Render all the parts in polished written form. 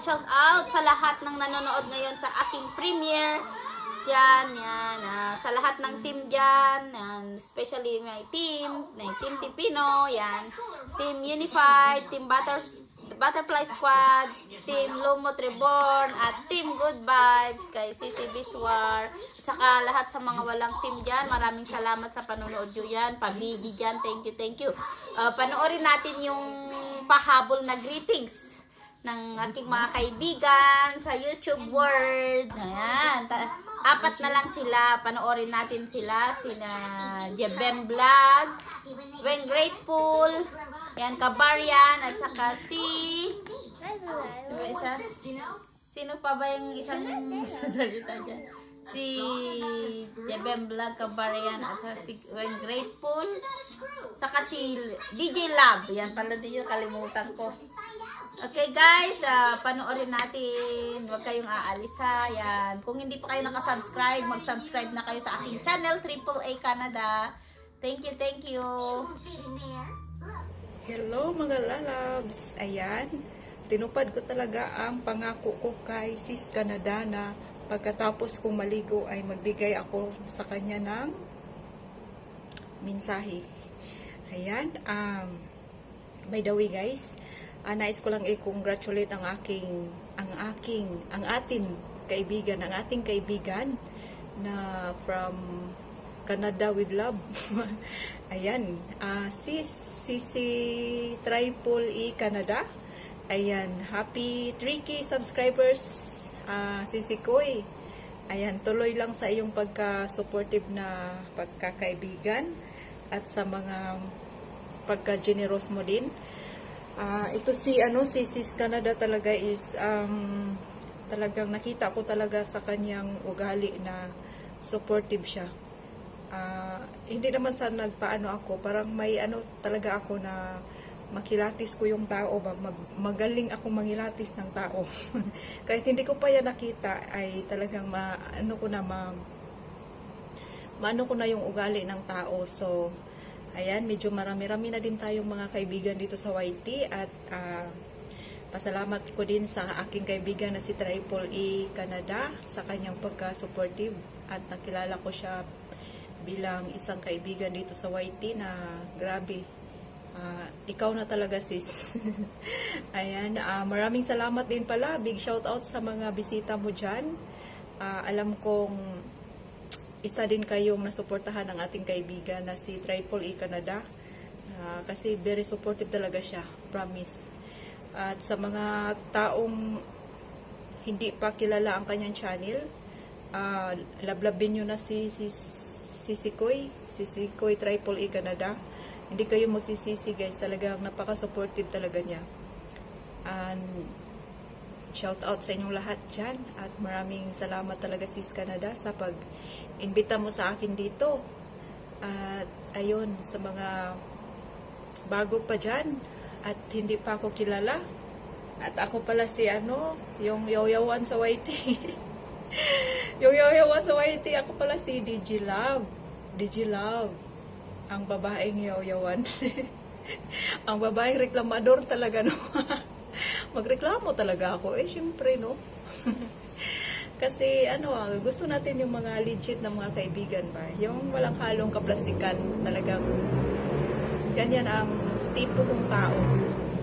shout out sa lahat ng nanonood ngayon sa aking premiere. Yan. Sa lahat ng team dyan. Yan. Especially my team Tipino. Yan. Team Unified. Team Butterfly Squad. Team Lumot Reborn. At Team Good Vibes. Kay Sisi Biswar. Saka lahat sa mga walang team dyan. Maraming salamat sa panonood nyo yan. Pabigi dyan. Thank you. Panoorin natin yung pahabol na greetings ng aking mga kaibigan sa YouTube world. Ayan. Apat na lang sila. Panoorin natin sila. Sina Jebem Vlog, When Grateful, yan, Kabarian, at saka sino pa ba yung isang sasalita dyan? Si Jebem Vlog, Kabarian, at saka si When Grateful, saka si DJ Love. Yan, pala din yung kalimutan ko. Okay guys, panoorin natin. Huwag kayong aalis ha. Yan. Kung hindi pa kayo nakasubscribe, mag-subscribe na kayo sa aking channel, AAA Canada. Thank you. Hello mga lalabs. Ayan. Tinupad ko talaga ang pangako ko kay Sis Canada na pagkatapos kong maligo ay magbigay ako sa kanya ng mensahe. Ayan. By the way guys, nais ko lang i-congratulate ang ating kaibigan na from Canada with love. Ayan, Sisi Triple E Canada. Ayan, happy 3K subscribers, Sisi Koy. Ayan, tuloy lang sa iyong pagka-supportive na pagkakaibigan at sa mga pagka-generous mo din. Ito si Sis Canada talaga is talagang nakita ko talaga sa kanyang ugali na supportive siya. Hindi naman sa nagpaano ako, parang may talaga ako na makilatis ko yung tao, magaling ako mangilatis ng tao. Kahit hindi ko pa yan nakita ay talagang maano ko na yung ugali ng tao. So ayan, medyo marami-rami na din tayong mga kaibigan dito sa YT at pasalamat ko din sa aking kaibigan na si Triple E Canada sa kanyang pagka-supportive at nakilala ko siya bilang isang kaibigan dito sa YT na grabe. Ikaw na talaga sis. Ayan, maraming salamat din pala. Big shout out sa mga bisita mo dyan. Alam kong isa din kayong nasuportahan ng ating kaibigan na si Triple E Canada. Kasi very supportive talaga siya. Promise. At sa mga taong hindi pa kilala ang kanyang channel, lablabin nyo na si Koy Triple E Canada. Hindi kayo magsisisi guys. Talagang napaka-supportive talaga niya. And shout out sa inyong lahat dyan. At maraming salamat talaga Sis Canada sa pag-imbita mo sa akin dito. At ayun, sa mga bago pa dyan at hindi pa ako kilala. At ako pala si yung yaw-yawan sa YT. Yung yaw-yawan sa YT, ako pala si DJ Love. Ang babaeng yaw-yawan. Ang babaeng reklamador talaga, no? Magreklamo talaga ako. Syempre, no? Kasi, gusto natin yung mga legit na mga kaibigan ba? Yung walang halong kaplastikan. Talagang, ganyan ang tipo kong tao.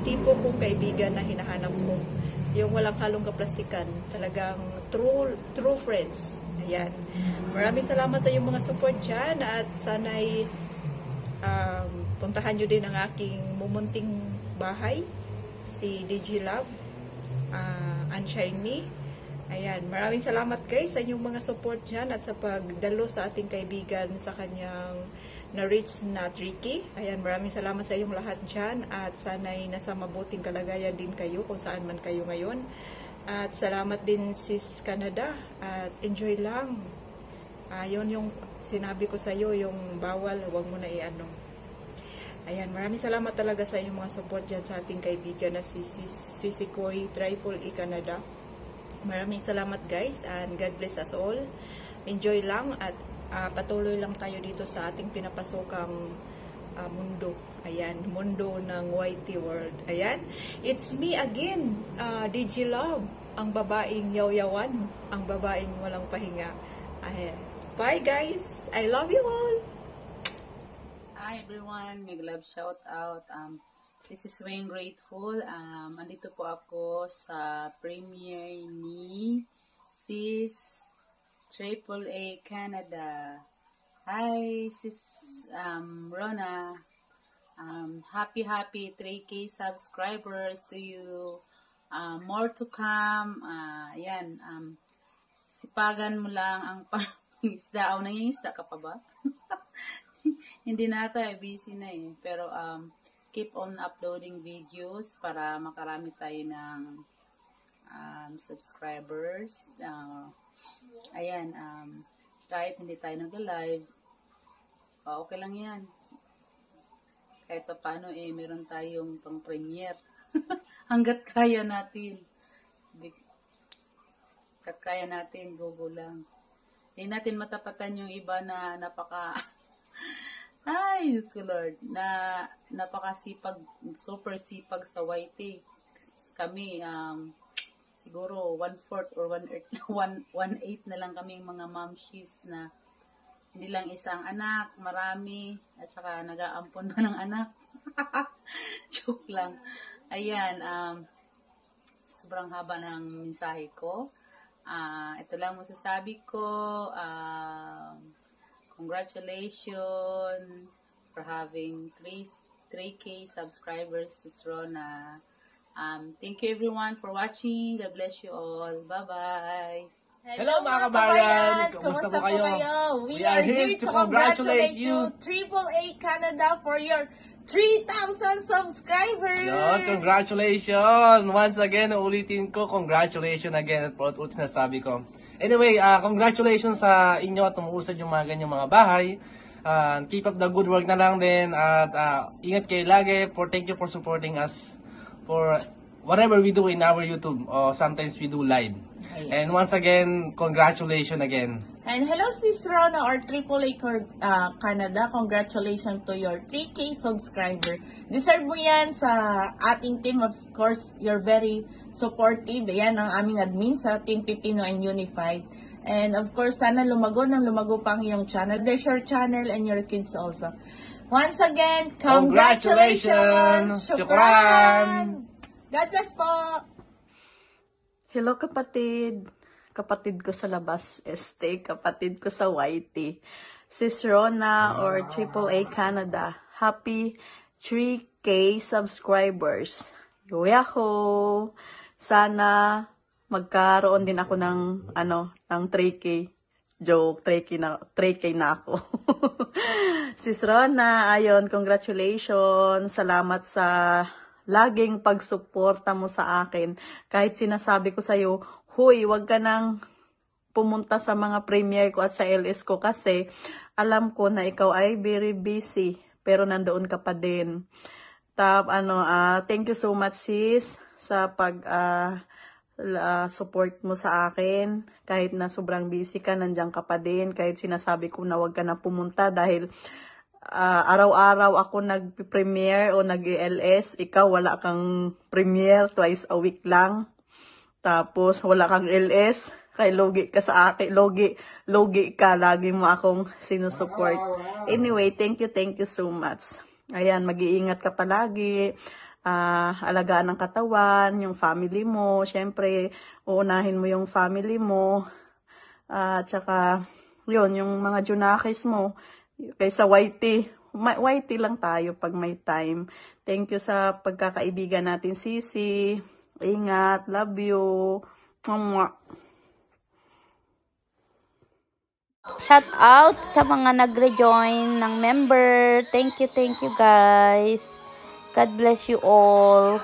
Tipo kong kaibigan na hinahanap ko. Yung walang halong kaplastikan. Talagang true friends. Ayan. Maraming salamat sa iyong mga support dyan. At sana'y puntahan nyo din ang aking mumunting bahay. Si DJ Love. Unshine Me. Ayan, maraming salamat guys sa inyong mga support dyan at sa pagdalo sa ating kaibigan sa kanyang na-reach na 3K. Ayan, maraming salamat sa inyong lahat dyan at sana'y nasa mabuting kalagayan din kayo kung saan man kayo ngayon. At salamat din Sis Canada at enjoy lang. Yun yung sinabi ko sa iyo, yung bawal, huwag mo na i-ano. Ayan, maraming salamat talaga sa inyong mga support dyan sa ating kaibigan na si Sisi Koy Triple E Canada. Maraming salamat guys and God bless us all. Enjoy lang at patuloy lang tayo dito sa ating pinapasokang mundo. Ayan, mundo ng YT World. Ayan, it's me again, DJ Love, ang babaeng yaw-yawan, ang babaeng walang pahinga. Ayan. Bye guys, I love you all. Hi everyone, big love shout out. This is Wayne Grateful. Andito po ako sa premiere ni Sis AAA Canada. Hi Sis Rona. Happy 3K subscribers to you. More to come. Ayan. Sipagan mo lang ang isda. Nangingisda ka pa ba? Hindi na ata, busy na eh. Pero keep on uploading videos para makarami tayo ng subscribers. Ayan. Kahit hindi tayo nag-live, okay lang yan. Kahit pa paano meron tayong pang-premiere. Hanggat kaya natin. Hanggat kaya natin, go lang. Hindi natin matapatan yung iba na napaka... Ay, Diyos ko Lord. Na napakasipag, super sipag sa YT. Kami, siguro 1/4 or 1/8 na lang kami mga momshies na hindi lang isang anak, marami, at saka nag-aampon pa ng anak. Joke lang. Ayan, sobrang haba ng mensahe ko. Ito lang masasabi ko. Congratulations for having 3K subscribers, Sis Rona. Thank you everyone for watching. God bless you all. Bye-bye. Hello mga kabayan! Kumusta po kayo? We are here to congratulate you, AAA Canada, for your 3,000 subscribers! Yon, congratulations! Once again, ulitin ko, congratulations again at ulit na sabi ko. Anyway, congratulations sa inyo at umuusad yung mga ganyang mga bahay. Keep up the good work na lang din at ingat kayo lagi. Thank you for supporting us for whatever we do in our YouTube or sometimes we do live. And once again, congratulations again. And hello Sis Rona or AAA Canada, congratulations to your 3K subscriber. Deserve mo yan sa ating team. Of course, you're very supportive. Yan ang aming admin sa Team Pipino and Unified. And of course, sana lumago pa ang iyong channel. Bless your channel and your kids also. Once again, congratulations! Shukran! God bless po! Hello kapatid. Kapatid ko sa labas, kapatid ko sa YT. Sis Rona or AAA Canada. Happy 3K subscribers. Yahoo! Sana magkaroon din ako ng ng 3K. Joke, 3K na ako. Sis Rona, ayon, congratulations. Salamat sa laging pagsuporta mo sa akin. Kahit sinasabi ko sa'yo, huy, wag ka nang pumunta sa mga premiere ko at sa LS ko kasi alam ko na ikaw ay very busy. Pero nandoon ka pa din. Thank you so much sis sa support mo sa akin. Kahit na sobrang busy ka, nandiyan ka pa din. Kahit sinasabi ko na wag ka na pumunta dahil araw-araw ako nag-premiere o nag-LS. Ikaw wala kang premiere, twice a week lang. Tapos wala kang LS. Kaya logi ka sa akin. Logi ka. Lagi mo akong sinusupport. Anyway, thank you so much. Ayan, mag-iingat ka palagi. Alagaan ng katawan, yung family mo. Siyempre, uunahin mo yung family mo. At saka, yun, yung mga junakis mo. Kaysa YT lang tayo pag may time. Thank you sa pagkakaibigan natin, Sisi. Ingat. Love you. Mwah. Shout out sa mga nagre-join ng member. Thank you guys. God bless you all.